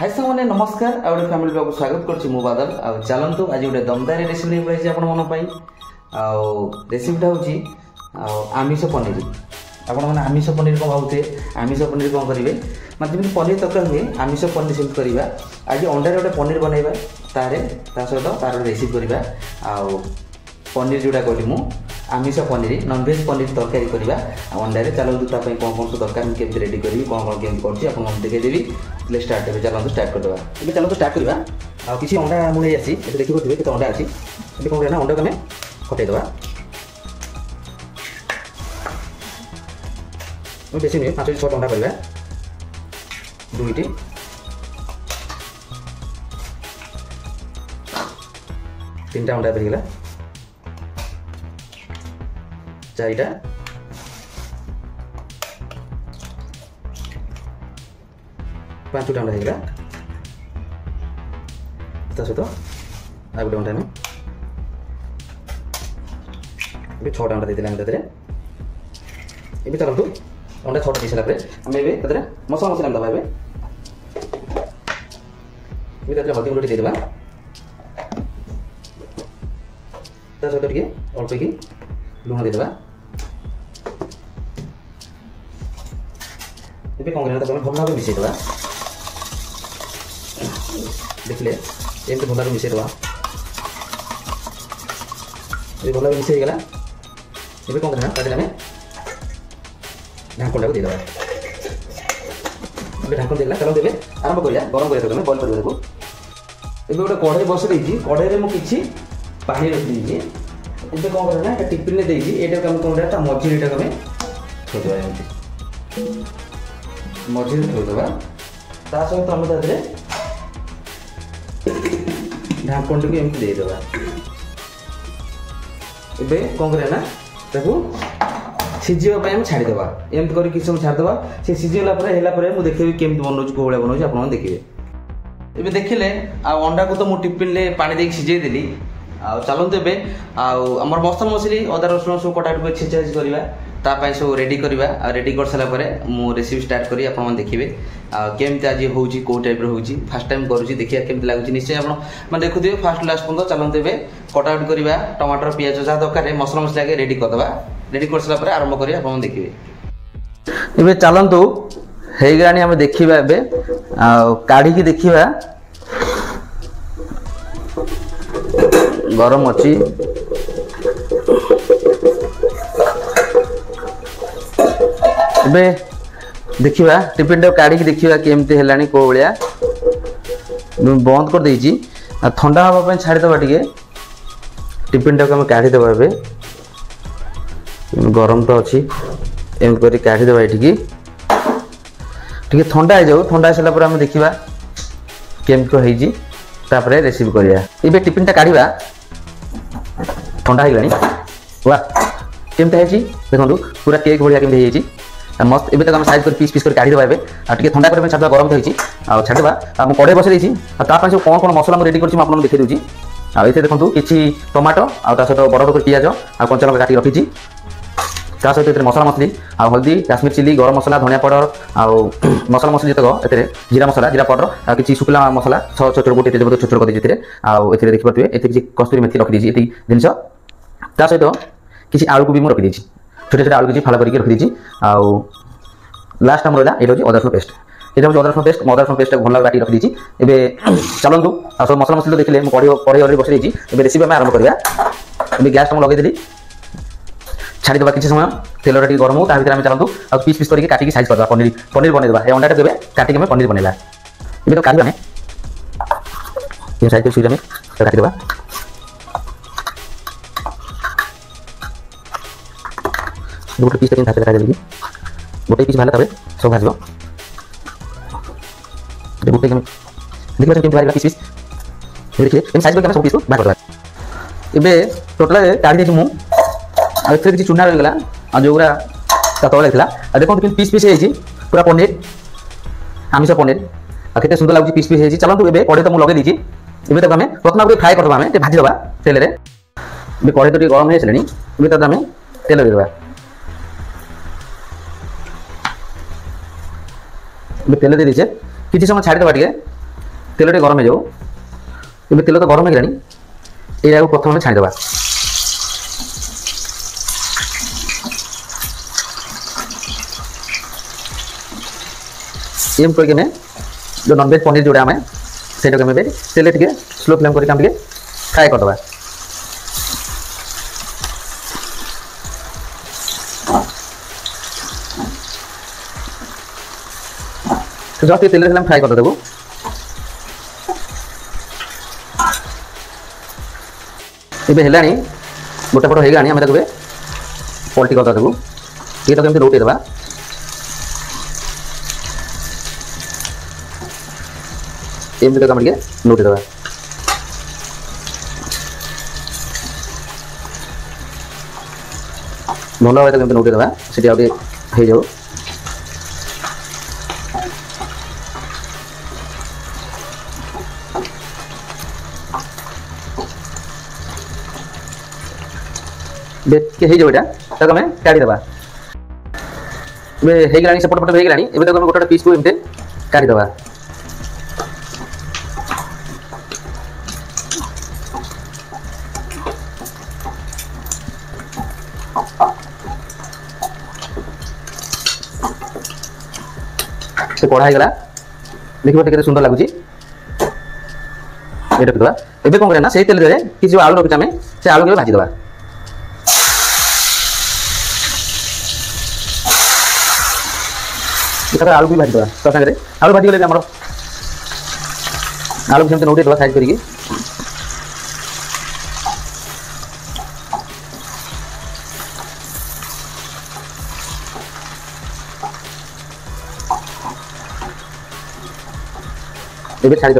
हाय सामने नमस्कार आउ फैमिली ब्लॉग स्वागत करछि मु बादल आ चलंतु आज गोटे दमदार रेसिपी पड़े आपण मन पाई आ रेसिपीटा होछि आमिष पनीर। आपण माने आमिष पनीर को भाउते आमिष पनीर कोन करिवे माने जेमि पनीर तक हुए आमिष पनीर सेट करिवा। आज अंडा रे गोटे पनीर बनैबा तारे ता सहित तार रेसिपी करिवा आ पनीर जोड़ा कहली मु आमिष पनीर नॉनवेज पनीर तरकारी करवा अंडा चलते कौन कौन सब दरकार केमती रेडी करी कौन कौन केमती कर देखेदेवी ले स्टार्ट हे चलते स्टार्ट करदे ये चलते स्टार्ट करवा आ किसी अंडा मुझे आसी देखिए केते अंडा अच्छी ये कौन करना अंडा को हमें फटईदे बेसी नुहे 5-6 अंडा करवा दुईटी तीन अंडा पड़गला चारिटा 5टा अंडा होगा सहित आ गोटे अंडा में 6टा अंडा देदेला ये चलतु अंडा 6टा दी सारा आम ए मसला मसला दबा हल्दी गुंड देदेबा सहित टे अल्प की लुण देदेबा ये कौन करना भल भाव मिसेदेवा देखिले एमती भल भाव मिसेदेवा ये भल भाव मिसेगला ये कौन करना तादेले आम ढांकटा को देदेवा ढांकन देला चलो देवे आरंभ करिया गरम करिया तुम बॉईल करबा देखो गोटे कढ़ाई बस देछि कढ़ाई मु किछि पानी रख दीजिए इनसे कौन करना है टिफिन में देगी एटा कम कौन रहता मझी एटा कमे छोड़वा एमती मझी छोड़वा ता सहित हम तादरे ढांकन टिक एमती दे देबा एबे कौन करना ताकू सिजिवा पय हम छाडी देबा एमती करी किछ हम छाडी देबा से सिजिला परे हेला परे मु देखिबे केमती बनौछ कोळा बनौछ आपन देखिबे एबे देखिले आ अंडा को तो मु टिफिन ले पानी देख सिजे देली आ चलते ए आमर मसला मसली अदा रसुण सब कटाकट छेचाछ करवा तापाई सब रेडी करवा रेडी कर सारा पर मु रेसिपी स्टार्ट करी आपन देखिबे केमती आज होउची को टाइप रो होउची फर्स्ट टाइम करूची देखिया केमती लागुची निश्चय आपन माने देखुथिबे फर्स्ट लास्ट पंद चलते ए कटाकट करवा टमाटर प्याज जा दरकार मसला मसला के रेडी कर दबा रेडी कर सारा पर आरंभ करी आपन देखिबे एबे चलंतु हेइ गानी हम देखिबा एबे काढी की देखिबा गरम अच्छी एबे देखिबा टिफिन टा काढ़ी देखिबा केमती हेलानी को भलिया बंद कर देछि ठंडा हवा पे छाड़ी दबा टिके टिफिन टा को हम काढ़ी दबा एबे गरम तो अच्छी एम करी काढ़ी दबा एठी टिके ठंडा हो जाऊ ठंडा सला पर हम देखिबा केम को हेजी तापरे रेसिपी करिया एबे टिफिन टा काढ़ीबा ठंडा हो गलानी वाह केमता है देखो पूरा केक भलिया केमती हेजी मस्त एबे तक हम साइज कर पीस पीस कर काढ़ी देबा एबे आ टिके ठंडा करे छाडा गरम होईची आ छाडबा हम कड़े बसे देछि आ ता पाछे कोन कोन मसला हम रेडी करछि आपन देखै देउछि आ एते देखंतु किछि टमाटो आ ता सहित बड़ बड़ पियाज आ कंचा लंका काटी रखिछि ता सहित एते मसला मछली आ हल्दी काश्मीर चिली गरम मसला धनिया पाउडर आ मसला मछली जतक एते जीरा मसला जीरा पाउडर आ किछि सुकला मसला छोट छोट गोटे तेज छोट छोट कर देछि आ एते देखि परतुए एते किछि कस्तूरी मेथी रखि देछि एति जिंस ता सहित किछि आलू को भी म रखि देछि छोटे छोटे आलू किछि फाला करके रखि देछि आ लास्ट हम रहा ये हूँ अदा रसुण पेस्ट ये हूँ अदा रसुण पेस्ट अदा रसुण पेस्ट भल बाटी रखी एबे चलतु आ सब मसला मसली देखिए कड़े अलरेडी बस देती रेसिपी आम आरंभ करवा गैस टाइम लगे छाड़ीदा किसी समय तेल टे गरम हो भर आम चलतु आ पीस पीस करके काटिक साइज करवा पनीर पनीर बनईदा ये अंडा देवे काटिक आम पनीर बनैला ये तो काटिबा साइज सुईज आम काटिदेवा गोटे पीस हाथ काटिदेवी गोटे पीस बाहर सब भाजब गोटे देखिए केमती बाहर पीस पीस देखिए साइज करके सब पीस को बाहर करवा एबे टोटल काढ़ी देछि मु आ एथे किछि चुना रह गला आ जोरा ता तळे थिला आ देखो कि पीस पीस हेछि पूरा पनीर आमिष पनीर आ केते सुंदर लागछि पीस पीस हेछि चलंतु एबे कड़े तो मु लगे दिछि एबे तक हमें प्रथम आगे फ्राई करदबा हमें भाजी दबा तेल रे एबे कड़े तो गरम हे चलेनी एबे तक हमें तेल दे दबा तेल दे दीजिए किसी समय छाड़ी देवा टे तेल टे गरम हो जाऊ तेल तो गरम हो या प्रथम छाणीदे एम करके जो नॉनवेज पनीर जोड़ा आम से तेल टे स्लो फ्लेम करके फ्राए करदे जस्ट तेल फ्राए कर देबू ये है गोटे पट होगा आम पलटी कर देबू ये तो लौटे देवा एमती तक लौटे देवा भल भाई तक लौटे देवा से हो जाऊ बेटा तक आम काढ़ीदे सेपट पट होगा गोटे गोटे पीस को एमती काढ़ीदे से कढ़ा होगा देखिए टे सुंदर लगुच ये रखीदा एवं कौन करना से तेल कि आलू रखी आम से आलू के भाजीदे आलू भी भाजीदे तो सागर आलू भाजीगले आम आलू सेमती नौटे देवा साइज करके ये छाड़ीदे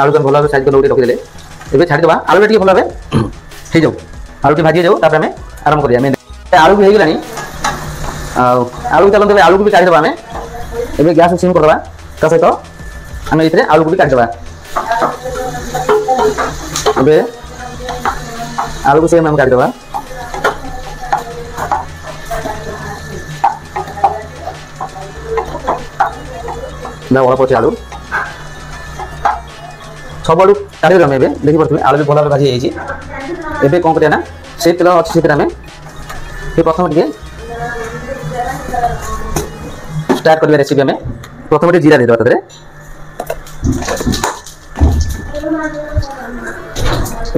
आलू को भल भाव साइज कर नौटे रखीदे ये छाड़ीदे आलू टे भल भाव हो जाऊ आलू भाजी जाऊ आम आरम्भ करिया आलू भी होगा आलू चलते आलू को भी काढ़ीदे आम ए गैस सिम करदे ता सहित आम ये आलू को भी काढ़ीदे ए आलू को सेम आम काढ़ीदे अल्प अच्छे आलू सब आलू काढ़ी आम देखी पारे आलू भी भल भाव भाजी जाइए कौन करिया से तेल अच्छे से आम प्रथम टे स्टार्ट कर रेसिपी आम प्रथम टे जीरा देदेवा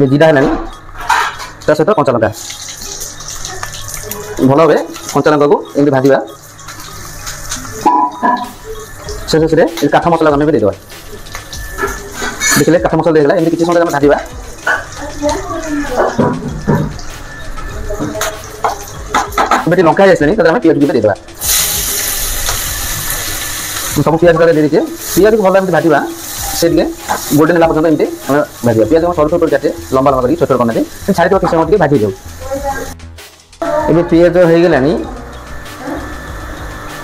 जीरा है सहित कंचा लंका भल भाव कंचा लंका को एमती भाजवा से काठ मसला आम देदेवा देखिए काठ मसला देगा एमती किसी समय भाजवा लंका जाइए तो आम पिज भी देदेवा सब पिज दे दीजिए पिज को भल भाजवा से गोल्डन है पर्यटन एमती भाजवा पिज सर सर काटे लंबा लंबा छोट छोट करना छाड़ी किसी समय भाजी जाऊ ये पिज होगा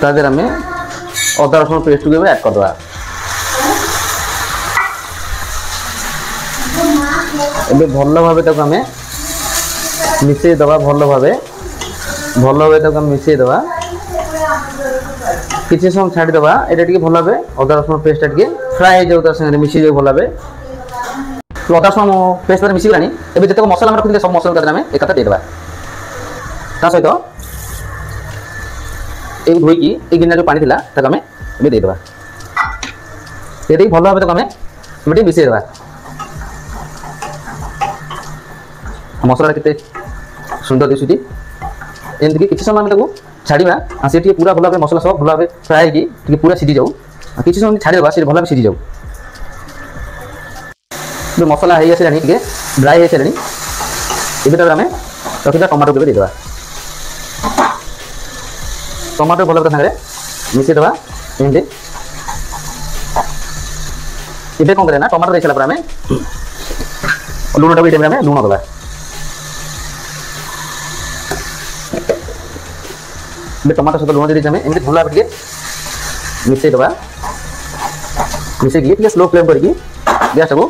तादेह आम अदा रसुण पेस्ट को ऐड करदे ए भल भाव तक आम मिसई दबा भल भाव तक मिसई दबा किसी समय छाड़ीदे ये भल भाव अदा रसुण पेस्ट टे फ्राए हो जाए मिसी जाए भल भाव अदा रसुण पेस्ट मिसीगला एवं जितक मसला रखी सब मसला आम एक देदेवा सहित ये धोईकी ये गिना जो पानी था आम देदेवा ये भल भाव तक आम मिसईदेवा मसला के सुंदर दिशुची एमती किसी समय आम छाड़ा सी पूरा भल भाव मसला सब भल भाव फ्राए होगी पूरा सीझी जाऊ किसी समय छाड़ीदे से भल भाव सीझी जाऊ जो मसला हो आसानी ड्राए हो सारे ये आम रखा टमाटो को देदेवा टमाटो भल भाव मिसईदेवा एमती ये कौन करें टमाटो दे सारा आम लुण टाइम आम लुण दबा टमाटो सहित लुण दे एमती भल भाव मिसईदेवा मिसई स्लो फ्लेम करके गैस को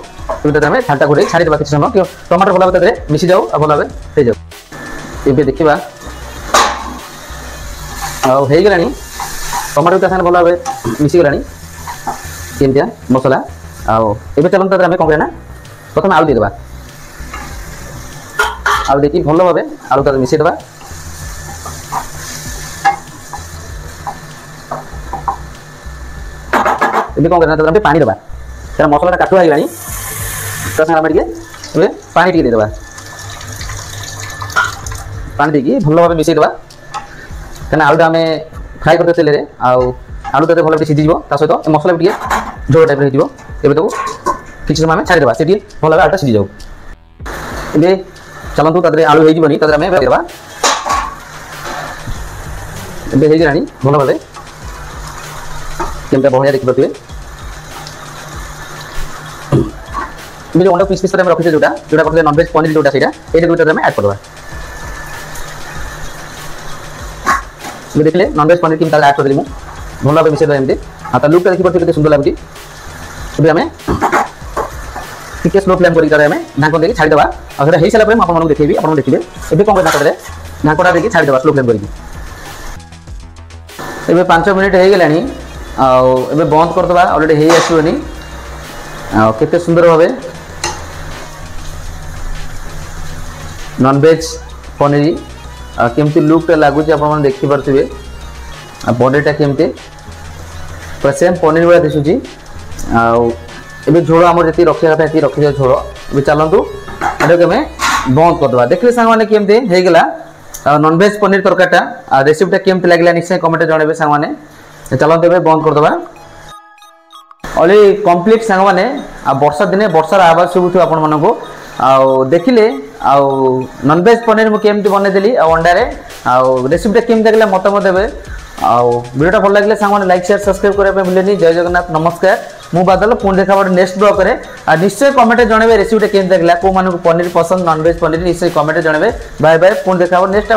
आम छाटा घोड़े छाड़ीदे किसी समय टमाटो भल भाव मिसी जाऊ भल भाव हो जाऊ ये देखा होगा टमाटो ता भल भाव मिसीगला एमती मसला आबे चलन तो आम कौन करना प्रथम आलू देदेबा आलू देखिए भल भाव आलू तर मिसेदेबा एबे कौन करना तो पानी देबा तेरा मसला काटुआ होगानी तो आम टे पानी टे देदेबा पानी देकी भल भाव मिसेदेबा कहीं आलूटा आम फ्राए करते तेल आलू तो भल सीझी सहित मसला भी झोल टाइप हो तो किसी समय आम छाड़ीदेवा से भल भाव आलूटा सीझी जाऊ ए चलतु तादे आलू होनी तादे आम देवा एगला भल भाव केमता बढ़िया देखिए जो अंडा पीस पीस रखी जो जो नॉनवेज पनीर जोटा से ये दुटा आम ऐड करवा देखिए नॉनवेज पनीर केमता ऐड करदेली मुझे भल भाव मिसेद एमती आ लुकटा देखिए सुंदर लगुच ये आम टिके स्लो फ्लेम करके ढांकन देखिए छाड़ीदेवा और हो सारा आप देखिए आप देखिए ये कौन करना ढांकटा देखिए छाड़ीदेवा स्लो फ्लेम करके 5 मिनट हो गलानी आबे बंद करदे अलरेडी हो आसोनी केते सुंदर भाव नॉनवेज पनीर केमती लुकटा लगुच आप देखिपे बॉडीटा केमती पूरा सेम पनीर भाया दिशुची ए झोल आम जी रखा कथा ये रखी झोल ए चलतु ये बंद करदे देखिए सांग मैंने केमती होगला नॉनवेज पनीर तरकारीटा रेसिपीटा केमती लगे निश्चय कमेंट जनइबे सांग मैंने चलते बंद करदे अलरेडी कंप्लीट सांग मैंने वर्षा दिने वर्षार आवाज शुभुथ आप देखिले नॉनवेज पनीर मुझे केमती बनईदेली अंडारे रेसिपीटा केमती लगे मतामत देवे वीडियोटा भल लगे सांग मैंने लाइक शेयर सब्सक्राइब करने भूलेनी जय जगन्नाथ नमस्कार मु बादल पुणी देखा नेक्स्ट ब्लॉग में निश्चय कमेंट जनइबे रेसिपीटा केमती लगे को पनीर पसंद नॉनवेज पनीर निश्चय कमेंट जनइबे बाय बाय पुणी देखा नेक्स्ट